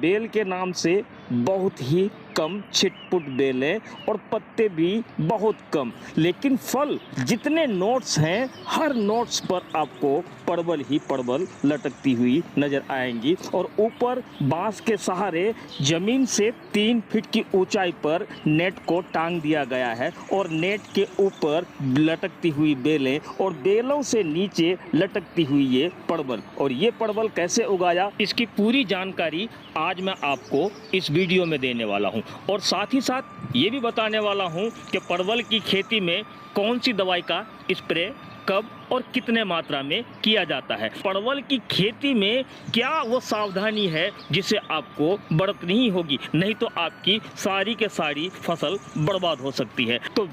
Bell के नाम से बहुत ही कम छिटपुट बेलें और पत्ते भी बहुत कम, लेकिन फल जितने नोट्स हैं हर नोट्स पर आपको परवल ही परवल लटकती हुई नजर आएंगी। और ऊपर बांस के सहारे जमीन से 3 फीट की ऊंचाई पर नेट को टांग दिया गया है और नेट के ऊपर लटकती हुई बेलें और बेलों से नीचे लटकती हुई ये परवल। और ये परवल कैसे उगाया, इसकी पूरी जानकारी आज मैं आपको इस वीडियो में देने वाला हूं और साथ ही साथ ये भी बताने वाला हूं कि परवल की खेती में कौन सी दवाई का स्प्रे कब और कितने मात्रा में किया जाता है। परवल की खेती में क्या वो सावधानी है जिसे आपको बरतनी ही होगी, नहीं तो आपकी सारी के सारी फसल बर्बाद हो सकती है। तो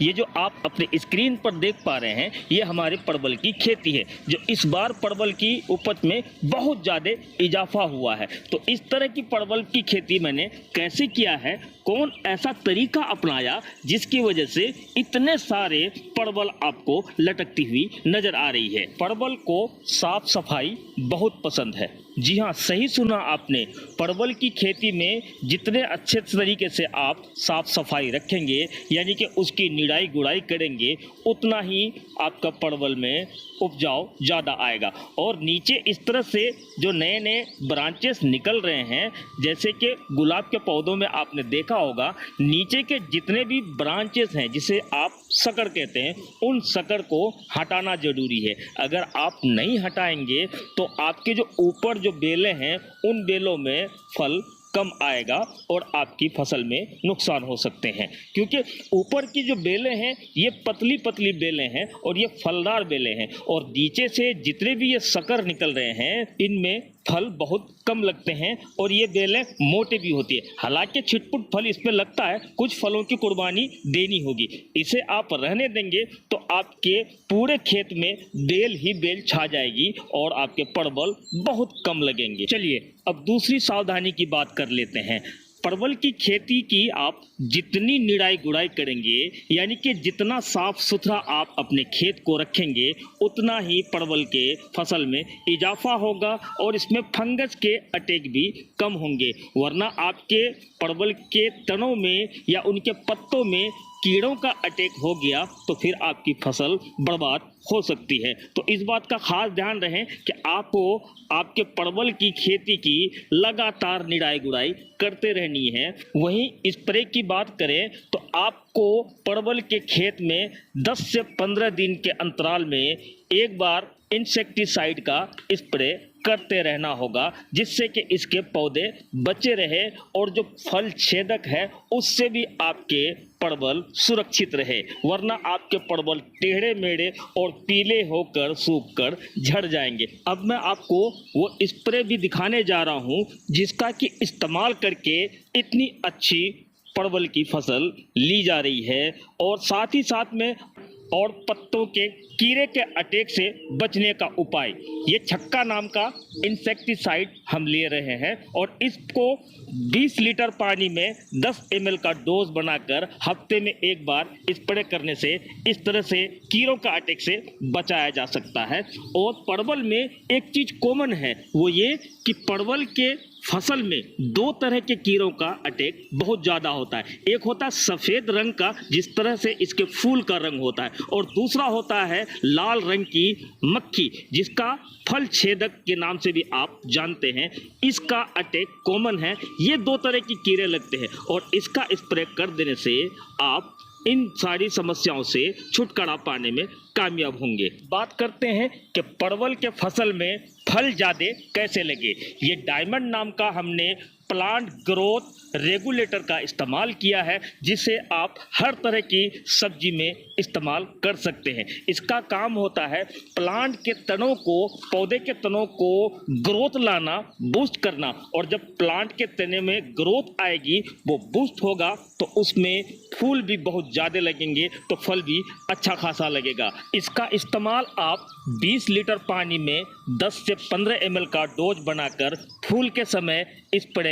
ये जो आप अपने स्क्रीन पर देख पा रहे हैं ये हमारे परवल की खेती है, जो इस बार परवल की उपज में बहुत ज़्यादा इजाफा हुआ है। तो इस तरह की परवल की खेती मैंने कैसे किया है, कौन ऐसा तरीका अपनाया जिसकी वजह से इतने सारे परवल आपको लटकती हुई नजर आ रही है। परवल को साफ सफाई बहुत पसंद है। जी हाँ, सही सुना आपने। परवल की खेती में जितने अच्छे तरीके से आप साफ सफाई रखेंगे, यानी कि उसकी निराई गुड़ाई करेंगे, उतना ही आपका परवल में उपजाऊ ज़्यादा आएगा। और नीचे इस तरह से जो नए नए ब्रांचेस निकल रहे हैं, जैसे कि गुलाब के पौधों में आपने देखा होगा, नीचे के जितने भी ब्रांचेस हैं जिसे आप सकड़ कहते हैं, उन सकड़ को हटाना जरूरी है। अगर आप नहीं हटाएंगे तो आपके जो ऊपर जो बेलें हैं उन बेलों में फल कम आएगा और आपकी फसल में नुकसान हो सकते हैं, क्योंकि ऊपर की जो बेलें हैं ये पतली पतली बेलें हैं और ये फलदार बेलें हैं, और नीचे से जितने भी ये सकड़ निकल रहे हैं इनमें फल बहुत कम लगते हैं और ये बेलें मोटे भी होती है। हालांकि छिटपुट फल इसमें लगता है, कुछ फलों की कुर्बानी देनी होगी। इसे आप रहने देंगे तो आपके पूरे खेत में बेल ही बेल छा जाएगी और आपके परवल बहुत कम लगेंगे। चलिए अब दूसरी सावधानी की बात कर लेते हैं। परवल की खेती की आप जितनी निराई गुड़ाई करेंगे, यानी कि जितना साफ सुथरा आप अपने खेत को रखेंगे, उतना ही परवल के फसल में इजाफा होगा और इसमें फंगस के अटैक भी कम होंगे। वरना आपके परवल के तनों में या उनके पत्तों में कीड़ों का अटैक हो गया तो फिर आपकी फसल बर्बाद हो सकती है। तो इस बात का खास ध्यान रहे कि आपको आपके परवल की खेती की लगातार निराई गुड़ाई करते रहनी है। वहीं स्प्रे की बात करें तो आपको परवल के खेत में 10 से 15 दिन के अंतराल में एक बार इंसेक्टिसाइड का स्प्रे करते रहना होगा, जिससे कि इसके पौधे बचे रहे और जो फल छेदक है उससे भी आपके परवल सुरक्षित रहे। वरना आपके परवल टेढ़े मेढ़े और पीले होकर सूखकर झड़ जाएंगे। अब मैं आपको वो स्प्रे भी दिखाने जा रहा हूं जिसका कि इस्तेमाल करके इतनी अच्छी परवल की फसल ली जा रही है, और साथ ही साथ में और पत्तों के कीड़े के अटैक से बचने का उपाय, ये छक्का नाम का इंसेक्टिसाइड हम ले रहे हैं और इसको 20 लीटर पानी में 10 ml का डोज बनाकर हफ्ते में एक बार स्प्रे करने से इस तरह से कीड़ों का अटैक से बचाया जा सकता है। और परवल में एक चीज कॉमन है, वो ये कि परवल के फसल में 2 तरह के कीड़ों का अटैक बहुत ज्यादा होता है। एक होता है सफेद रंग का, जिस तरह से इसके फूल का रंग होता है, और दूसरा होता है लाल रंग की मक्खी, जिसका फल छेदक के नाम से भी आप जानते हैं। इसका अटैक कॉमन है। ये 2 तरह की कीड़े लगते हैं और इसका स्प्रे कर देने से आप इन सारी समस्याओं से छुटकारा पाने में कामयाब होंगे। बात करते हैं कि परवल के फसल में फल ज्यादा कैसे लगे। ये डायमंड नाम का हमने प्लांट ग्रोथ रेगुलेटर का इस्तेमाल किया है, जिसे आप हर तरह की सब्जी में इस्तेमाल कर सकते हैं। इसका काम होता है प्लांट के तनों को, पौधे के तनों को ग्रोथ लाना, बूस्ट करना, और जब प्लांट के तने में ग्रोथ आएगी, वो बूस्ट होगा तो उसमें फूल भी बहुत ज़्यादा लगेंगे, तो फल भी अच्छा खासा लगेगा। इसका इस्तेमाल आप 20 लीटर पानी में 10 से 15 ml का डोज बनाकर फूल के समय स्प्रे